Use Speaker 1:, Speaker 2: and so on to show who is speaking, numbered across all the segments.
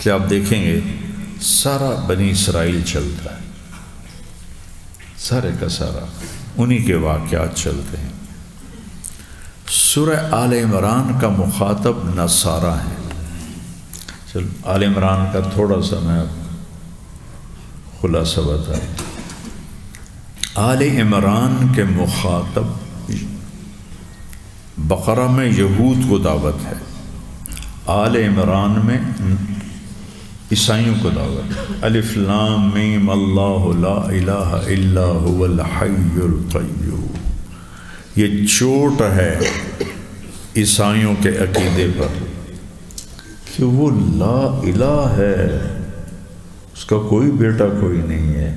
Speaker 1: سے آپ دیکھیں گے سارا بنی اسرائیل چلتا ہے، سارے کا سارا انہی کے واقعات چلتے ہیں۔ سورہ آل عمران کا مخاطب نصارہ ہے۔ چل آل عمران کا تھوڑا سا میں خلاصہ بتا دوں۔ آل عمران کے مخاطب بقرہ میں یہود کو دعوت ہے، آل عمران میں عیسائیوں کو دعوت ہے۔ الف لام میم اللہ لا الہ الا هو الحی القیوم۔ یہ چوٹ ہے عیسائیوں کے عقیدے پر کہ وہ لا الہ ہے، اس کا کوئی بیٹا کوئی نہیں ہے۔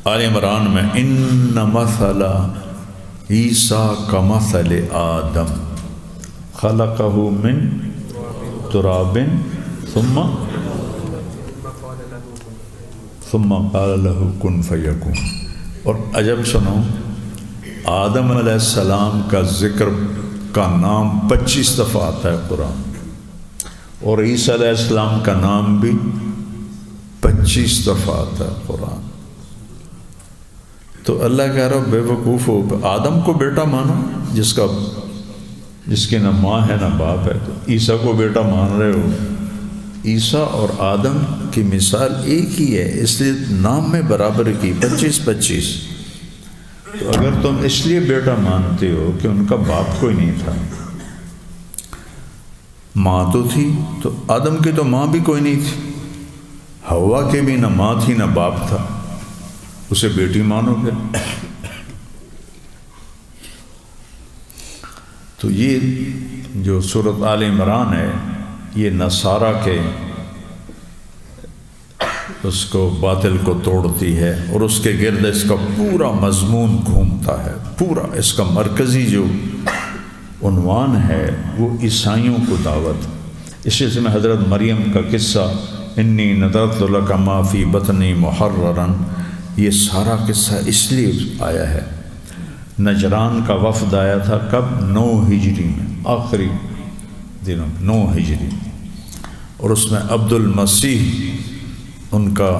Speaker 1: آل عمران میں ان مثل عیسیٰ کمثل آدم خلقہ من تراب ثم قال له کن فیکون۔ اور عجب سنو، آدم علیہ السلام کا ذکر کا نام 25 دفعہ آتا ہے قرآن، اور عیسیٰ علیہ السلام کا نام بھی 25 دفعہ آتا ہے قرآن۔ تو اللہ کہہ رہا بے وقوف ہو، آدم کو بیٹا مانو جس کی نہ ماں ہے نہ باپ ہے، تو عیسیٰ کو بیٹا مان رہے ہو۔ عیسیٰ اور آدم کی مثال ایک ہی ہے، اس لیے نام میں برابر کی 25۔ تو اگر تم اس لیے بیٹا مانتے ہو کہ ان کا باپ کوئی نہیں تھا، ماں تو تھی، تو آدم کی تو ماں بھی کوئی نہیں تھی، حوا کے بھی نہ ماں تھی نہ باپ تھا، اسے بیٹی مانو گے؟ تو یہ جو سورۃ آل عمران ہے یہ نصارہ کے اس کو باطل کو توڑتی ہے، اور اس کے گرد اس کا پورا مضمون گھومتا ہے۔ پورا اس کا مرکزی جو عنوان ہے وہ عیسائیوں کو دعوت۔ اس سے میں حضرت مریم کا قصہ انی نذرت لک ما فی بطنی محررا، یہ سارا قصہ اس لیے آیا ہے۔ نجران کا وفد آیا تھا کب؟ 9 ہجری میں، آخری دنوں 9 ہجری، اور اس میں عبد المسیح ان کا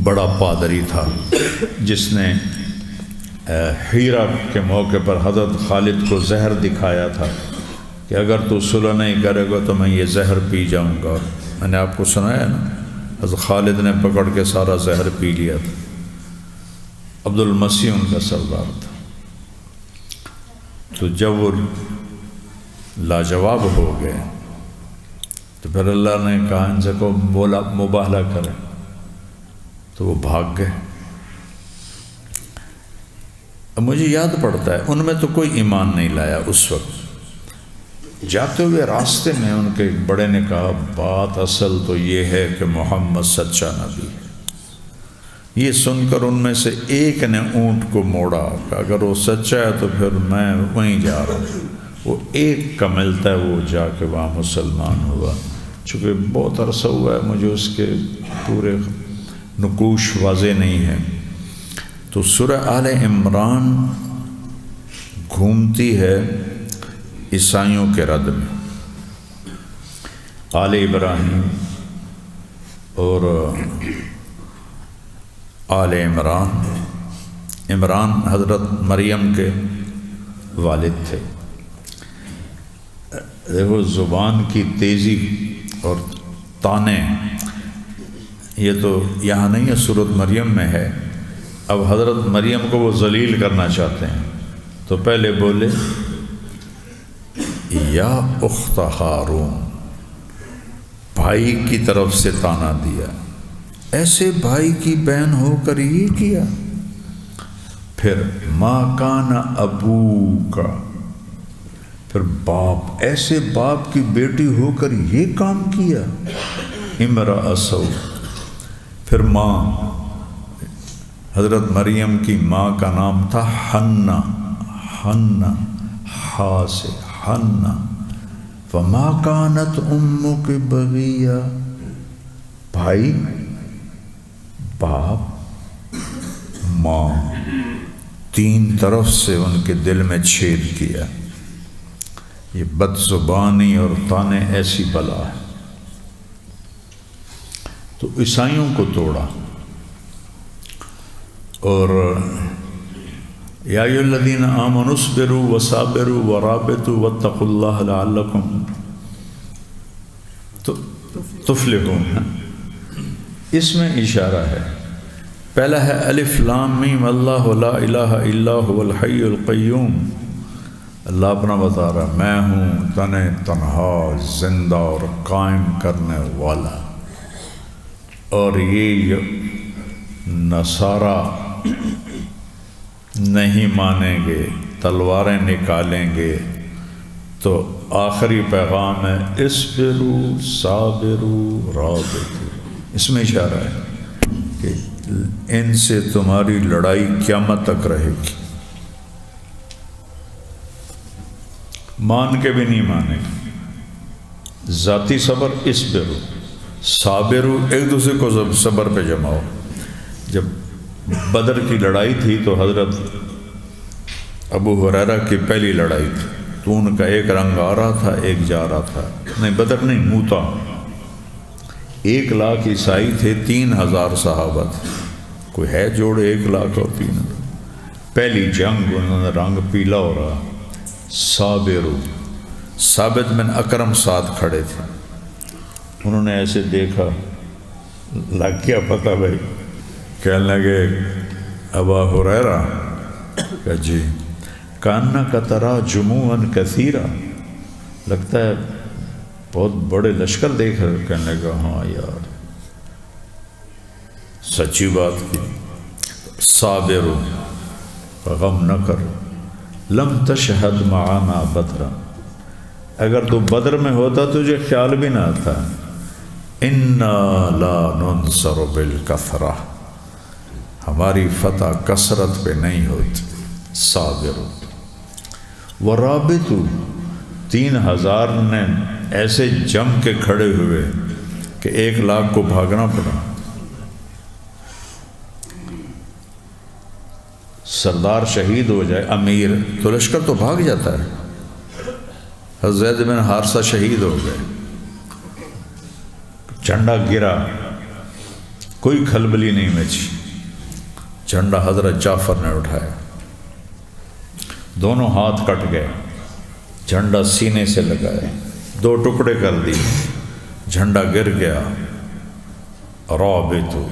Speaker 1: بڑا پادری تھا جس نے ہیرا کے موقع پر حضرت خالد کو زہر دکھایا تھا کہ اگر تو صلح نہیں کرے گا تو میں یہ زہر پی جاؤں گا۔ میں نے آپ کو سنایا نا، حضرت خالد نے پکڑ کے سارا زہر پی لیا تھا۔ عبد المسیح ان کا سردار تھا۔ تو جب وہ لاجواب ہو گئے تو پھر اللہ نے کہا ان سے کو بولا مباہلہ کرے، تو وہ بھاگ گئے۔ اب مجھے یاد پڑتا ہے ان میں تو کوئی ایمان نہیں لایا اس وقت۔ جاتے ہوئے راستے میں ان کے ایک بڑے نے کہا بات اصل تو یہ ہے کہ محمد سچا نبی ہے۔ یہ سن کر ان میں سے ایک نے اونٹ کو موڑا کہ اگر وہ سچا ہے تو پھر میں وہیں جا رہا ہوں۔ وہ ایک کا ملتا ہے، وہ جا کے وہاں مسلمان ہوا۔ چونکہ بہت عرصہ ہوا ہے مجھے اس کے پورے نقوش واضح نہیں ہیں۔ تو سورہ آل عمران گھومتی ہے عیسائیوں کے رد میں۔ آل ابراہیم اور آل عمران، عمران حضرت مریم کے والد تھے۔ دیکھو زبان کی تیزی اور تانے، یہ تو یہاں نہیں ہے، سورۃ مریم میں ہے۔ اب حضرت مریم کو وہ ذلیل کرنا چاہتے ہیں، تو پہلے بولے یا اخت ہارون، بھائی کی طرف سے تانا دیا، ایسے بھائی کی بہن ہو کر یہ کیا۔ پھر ما کان ابو کا، پھر باپ، ایسے باپ کی بیٹی ہو کر یہ کام کیا۔ امرأ سو، پھر ماں، حضرت مریم کی ماں کا نام تھا حنہ، حنہ ہا سے حنہ۔ فما کانت امک بغیہ، بھائی، باپ، ماں، تین طرف سے ان کے دل میں چھید کیا۔ یہ بد زبانی اور طعنے ایسی بلا ہے۔ تو عیسائیوں کو توڑا، اور یا ایھا الذین آمنوا اصبروا وصابروا ورابطوا واتقوا اللہ لعلکم تفلحون۔ اس میں اشارہ ہے، پہلا ہے الف لام میم اللہ لا الہ الا هو الحی القیوم۔ اللہ اپنا بتا رہا میں ہوں تنہا زندہ اور قائم کرنے والا، اور یہ نصارہ نہیں مانیں گے، تلواریں نکالیں گے۔ تو آخری پیغام ہے اصبروا صابروا رابطوا۔ اس میں اشارہ ہے کہ ان سے تمہاری لڑائی قیامت تک رہے گی، مان کے بھی نہیں مانے گے۔ ذاتی صبر اصبروا صابروا، ایک دوسرے کو صبر پہ جماؤ۔ جب بدر کی لڑائی تھی تو حضرت ابو ہریرہ کی پہلی لڑائی تھی، تو ان کا ایک رنگ آ رہا تھا ایک جا رہا تھا، نہیں بدر نہیں، موتا۔ 1,00,000 عیسائی تھے، 3,000 صحابہ تھے، کوئی ہے جوڑ 1,00,000 اور 3,000۔ پہلی جنگ انہوں نے رنگ پیلا ہو رہا۔ صابرو، ثابت بن اکرم ساتھ کھڑے تھے، انہوں نے ایسے دیکھا، لگ گیا پتہ بھائی، کہنے لگے ابا ہریرہ کہ جی کانک ترا جموعا کثیرا، لگتا ہے بہت بڑے لشکر دیکھ رہے۔ کہنے لگا ہاں یار سچی بات کی۔ صابرو، غم نہ کر، لم تشہد معنا بدرا، اگر تو بدر میں ہوتا تجھے خیال بھی نہ آتا۔ انا لا ننصر بالکثرہ، ہماری فتح کثرت پہ نہیں ہوتی۔ صابرو ورابطو، 3,000 نے ایسے جم کے کھڑے ہوئے کہ 1,00,000 کو بھاگنا پڑا۔ سردار شہید ہو جائے، امیر، تو لشکر تو بھاگ جاتا ہے۔ حضرت زید بن حارثہ شہید ہو گئے، جھنڈا گرا، کوئی کھلبلی نہیں مچی، جھنڈا حضرت جعفر نے اٹھایا، دونوں ہاتھ کٹ گئے، جھنڈا سینے سے لگایا، 2 ٹکڑے کر دیے، جھنڈا گر گیا۔ رابطو،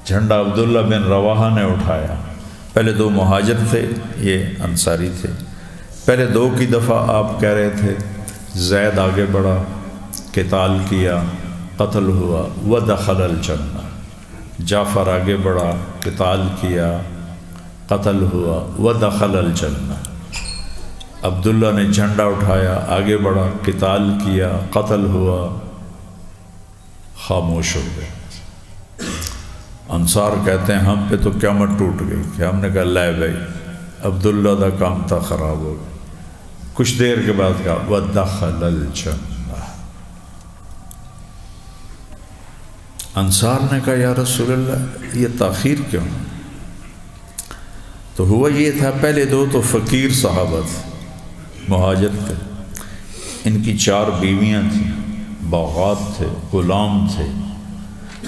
Speaker 1: جھنڈا عبداللہ بن رواحہ نے اٹھایا۔ پہلے 2 مہاجر تھے، یہ انصاری تھے۔ پہلے 2 کی دفعہ آپ کہہ رہے تھے، زید آگے بڑھا، قتال کیا، قتل ہوا، ودخل الجنہ۔ جعفر آگے بڑھا، قتال کیا، قتل ہوا، ودخل الجنہ۔ عبداللہ نے جھنڈا اٹھایا، آگے بڑھا، قتال کیا، قتل ہوا، خاموش ہو گئے۔ انصار کہتے ہیں ہم پہ تو قیامت ٹوٹ گئی کہ ہم نے کہا لے بھائی عبداللہ دا کام تھا خراب ہو گیا۔ کچھ دیر کے بعد کہا وَدَخَلَ الْجَنَّةَ۔ انصار نے کہا یا رسول اللہ یہ تاخیر کیوں؟ تو ہوا یہ تھا، پہلے 2 تو فقیر صحابہ تھے، مہاجر تھے، ان کی 4 بیویاں تھیں، باغات تھے، غلام تھے۔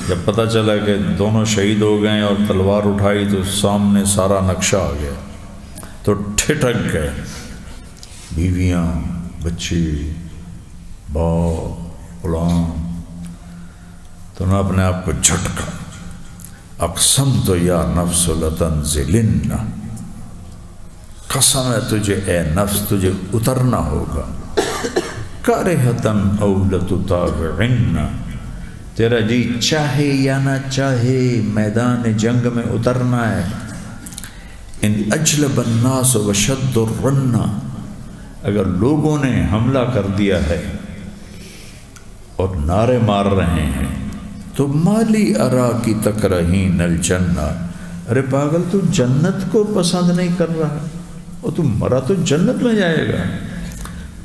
Speaker 1: جب پتہ چلا کہ دونوں شہید ہو گئے اور تلوار اٹھائی تو سامنے سارا نقشہ آ گیا، تو ٹھٹک گئے، بیویاں، بچی، باغ، غلام۔ تو انہوں نے اپنے آپ کو جھٹکا، اقسمت یا نفس لتنزلن، قسم ہے تجھے اے نفس تجھے اترنا ہوگا، کارہتن او لتطاوعن، تیرا جی چاہے یا نہ چاہے میدان جنگ میں اترنا ہے۔ ان اجلب الناس وشد الرن، اگر لوگوں نے حملہ کر دیا ہے اور نعرے مار رہے ہیں تو مالی ارا کی تکرہین الجنہ، ارے پاگل تو جنت کو پسند نہیں کر رہا، اور تم مرا تو جنت میں جائے گا۔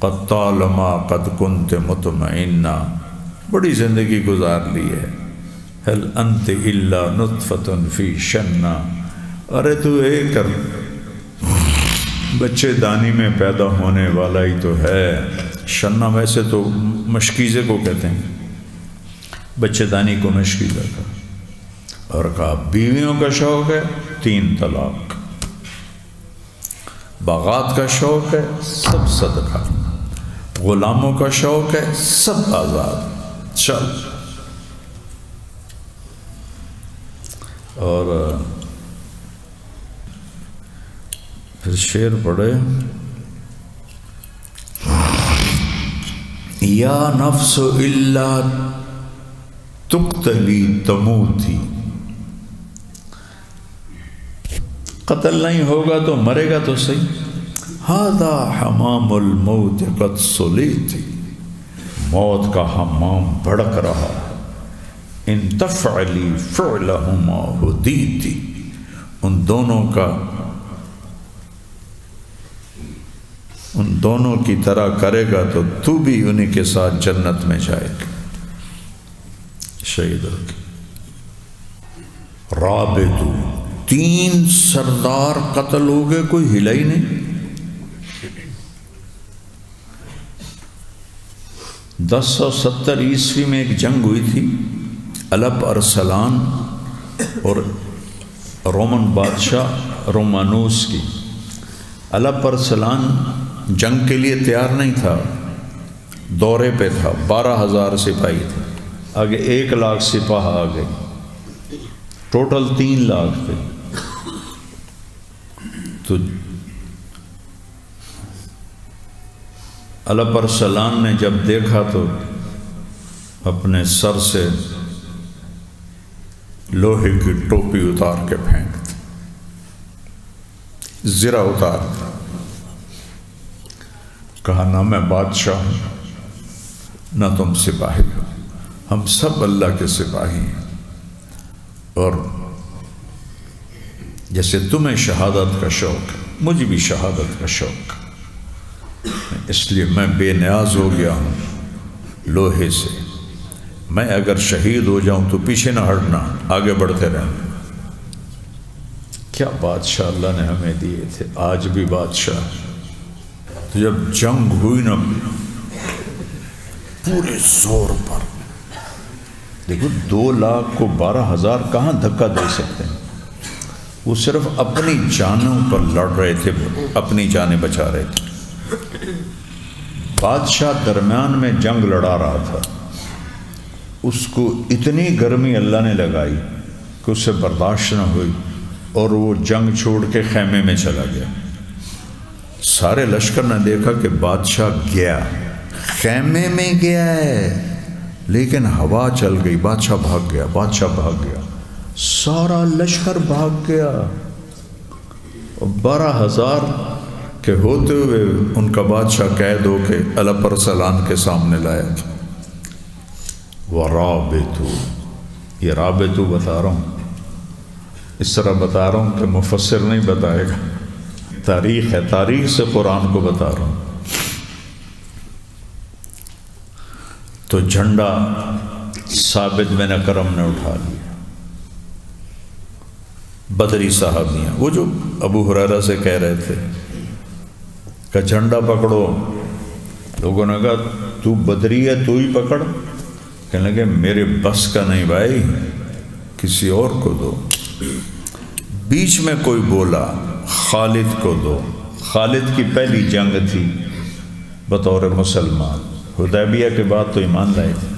Speaker 1: قد طالما قد کنت مطمئنا، بڑی زندگی گزار لی ہے، هل انت الا نطفة فی شنہ، ارے تو ایک بچے دانی میں پیدا ہونے والا ہی تو ہے. شنا ویسے تو مشکیزے کو کہتے ہیں، بچے دانی کو مشکیزہ کا. اور کہا بیویوں کا شوق ہے 3 طلاق، باغات کا شوق ہے سب صدقہ، غلاموں کا شوق ہے سب آزاد. چل. اور پھر شعر پڑھے، یا نفس الا تقتلی تموتی، قتل نہیں ہوگا تو مرے گا تو صحیح. ھذا حمام الموت قد صلیتی، موت کا حمام بھڑک رہا ہے. ان تفعلی فعلہما ہدیتی، ان دونوں کی طرح کرے گا تو تو بھی انہی کے ساتھ جنت میں جائے گا. شہید ہو گئے. رابطو، 3 سردار قتل ہو گئے، کوئی ہلا ہی نہیں. 1070 عیسوی میں ایک جنگ ہوئی تھی الپ ارسلان اور رومن بادشاہ رومانوس کی. الپ ارسلان جنگ کے لیے تیار نہیں تھا، دورے پہ تھا. 12,000 سپاہی تھے، آگے 1 لاکھ سپاہ آ گئے، ٹوٹل 3 لاکھ تھے. تو الپ ارسلان نے جب دیکھا تو اپنے سر سے لوہے کی ٹوپی اتار کے پھینک دی، زرہ اتار دی. کہا نہ میں بادشاہ ہوں نہ تم سپاہی ہو، ہم سب اللہ کے سپاہی ہیں. اور جیسے تمہیں شہادت کا شوق ہے مجھے بھی شہادت کا شوق ہے، اس لیے میں بے نیاز ہو گیا ہوں لوہے سے. میں اگر شہید ہو جاؤں تو پیچھے نہ ہٹنا، آگے بڑھتے رہنا. کیا بادشاہ اللہ نے ہمیں دیے تھے، آج بھی بادشاہ. تو جب جنگ ہوئی نا پورے زور پر، دیکھو 2 لاکھ کو 12,000 کہاں دھکا دے سکتے ہیں. وہ صرف اپنی جانوں پر لڑ رہے تھے، اپنی جانیں بچا رہے تھے. بادشاہ درمیان میں جنگ لڑا رہا تھا، اس کو اتنی گرمی اللہ نے لگائی کہ اس سے برداشت نہ ہوئی اور وہ جنگ چھوڑ کے خیمے میں چلا گیا. سارے لشکر نے دیکھا کہ بادشاہ گیا، خیمے میں گیا ہے، لیکن ہوا چل گئی، بادشاہ بھاگ گیا. بادشاہ بھاگ گیا، سارا لشکر بھاگ گیا. 12,000 کے ہوتے ہوئے ان کا بادشاہ قید ہو کے الپ ارسلان کے سامنے لایا. ورابطو، یہ رابطو بتا رہا ہوں، اس طرح بتا رہا ہوں کہ مفسر نہیں بتائے گا، تاریخ ہے، تاریخ سے قرآن کو بتا رہا ہوں. تو جھنڈا ثابت بن اکرم نے اٹھا لیا. بدری صحابیاں وہ جو ابو ہریرہ سے کہہ رہے تھے کہ جھنڈا پکڑو، لوگوں نے کہا تو بدری ہے تو ہی پکڑ. کہنے لگے میرے بس کا نہیں بھائی، کسی اور کو دو. بیچ میں کوئی بولا خالد کو دو. خالد کی پہلی جنگ تھی بطور مسلمان، حدیبیہ کے بعد تو ایمان لائے تھے.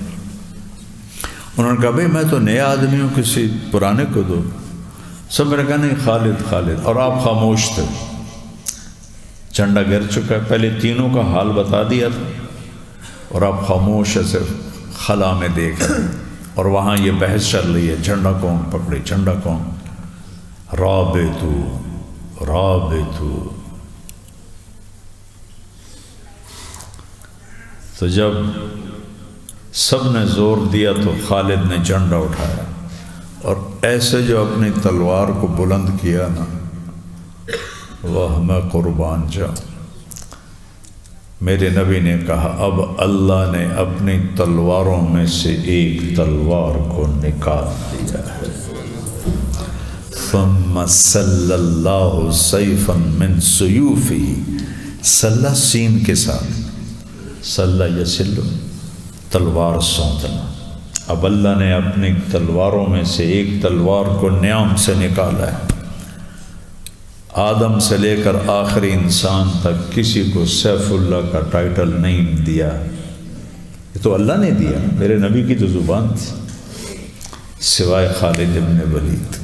Speaker 1: انہوں نے کہا بھائی میں تو نیا آدمی ہوں، کسی پرانے کو دو. سب نے کہا نہیں خالد خالد، اور آپ خاموش تھے. جھنڈا گر چکا ہے، پہلے تینوں کا حال بتا دیا تھا اور آپ خاموش ایسے خلا میں دیکھ رہے، اور وہاں یہ بحث چل رہی ہے جھنڈا کون پکڑے، جھنڈا کون. رابطو رابطو. تو جب سب نے زور دیا تو خالد نے جھنڈا اٹھایا اور ایسے جو اپنی تلوار کو بلند کیا نا، وہ میں قربان جاؤں. میرے نبی نے کہا اب اللہ نے اپنی تلواروں میں سے ایک تلوار کو نکال دیا ہے. ثم صلی اللہ سیفا من سیوفی، صلی سین کے ساتھ، صلی یسل تلوار سونتنا۔ اب اللہ نے اپنی تلواروں میں سے ایک تلوار کو نیام سے نکالا ہے، آدم سے لے کر آخری انسان تک کسی کو سیف اللہ کا ٹائٹل نہیں دیا، یہ تو اللہ نے دیا، میرے نبی کی تو زبان تھی، سوائے خالد ابن ولید کی۔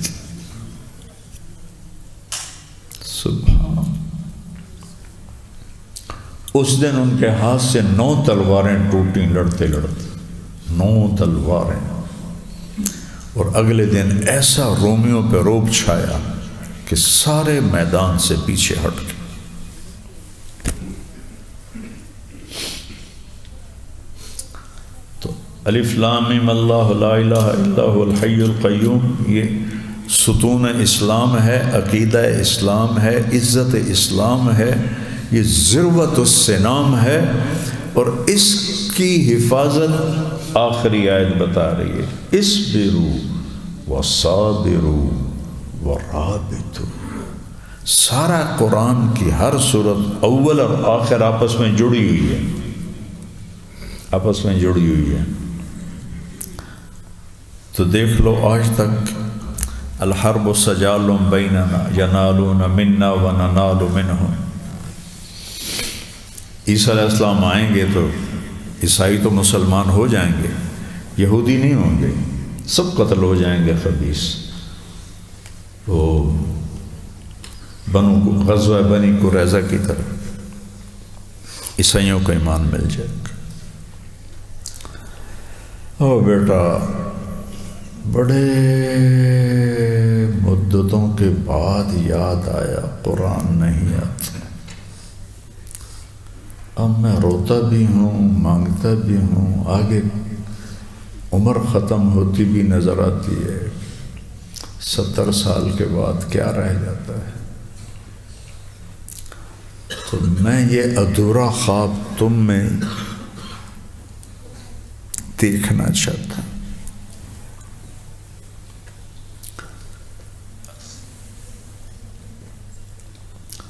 Speaker 1: سبحان، اس دن ان کے ہاتھ سے 9 تلواریں ٹوٹیں لڑتے لڑتے، 9 تلواریں، اور اگلے دن ایسا رومیوں پہ روب چھایا کہ سارے میدان سے پیچھے ہٹ گئے۔ تو الف لام میم اللہ لا الہ الا هو الحی القیوم، یہ ستون اسلام ہے، عقیدہ اسلام ہے، عزت اسلام ہے، یہ ذروت السنام ہے، اور اس کی حفاظت آخری آیت بتا رہی ہے، اصبروا وصابروا ورابطوا۔ سارا قرآن کی ہر سورت اول اور آخر آپس میں جڑی ہوئی ہے، آپس میں جڑی ہوئی ہے۔ تو دیکھ لو آج تک الحرب سجال بیننا ینالون منا وننال منہم، عیسیٰ علیہ السلام آئیں گے تو عیسائی تو مسلمان ہو جائیں گے، یہودی نہیں ہوں گے، سب قتل ہو جائیں گے خبیث۔ وہ غزوہ بنی قریظہ کی طرح عیسائیوں کو ایمان مل جائے گا۔ او بیٹا، بڑے مدتوں کے بعد یاد آیا قرآن نہیں آتا، اب میں روتا بھی ہوں، مانگتا بھی ہوں، آگے عمر ختم ہوتی بھی نظر آتی ہے، 70 سال کے بعد کیا رہ جاتا ہے۔ تو میں یہ ادھورا خواب تم میں دیکھنا چاہتا ہوں۔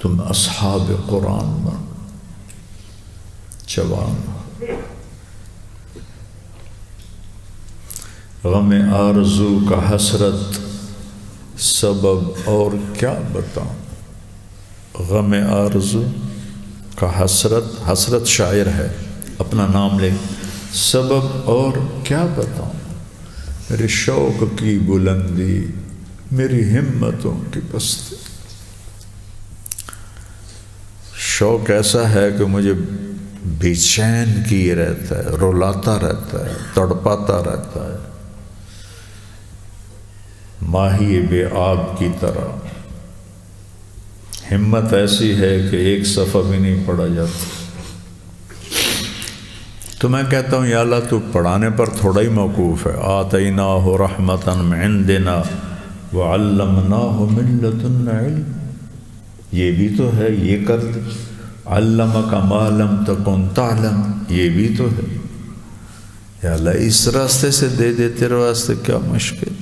Speaker 1: تم اصحاب قرآن بن، جوان، غم آرزو کا حسرت سبب اور کیا بتاؤں، غم آرزو کا حسرت، حسرت شاعر ہے، اپنا نام لے، سبب اور کیا بتاؤں، میرے شوق کی بلندی، میری ہمتوں کی پستی۔ شوق ایسا ہے کہ مجھے بے چین کیے رہتا ہے، رلاتا رہتا ہے، تڑپاتا رہتا ہے، ماہی بے آب کی طرح۔ ہمت ایسی ہے کہ ایک صفحہ بھی نہیں پڑھا جاتا۔ تو میں کہتا ہوں یا اللہ تو پڑھانے پر تھوڑا ہی موقوف ہے، آتیناہ رحمتا من عندنا وعلمناہ من لدنا علم، یہ بھی تو ہے، یہ کر دے، علمک ما لم تکن تعلم، یہ بھی تو ہے۔ یا اللہ اس راستے سے دے دے، تیرے واسطے کیا مشکل۔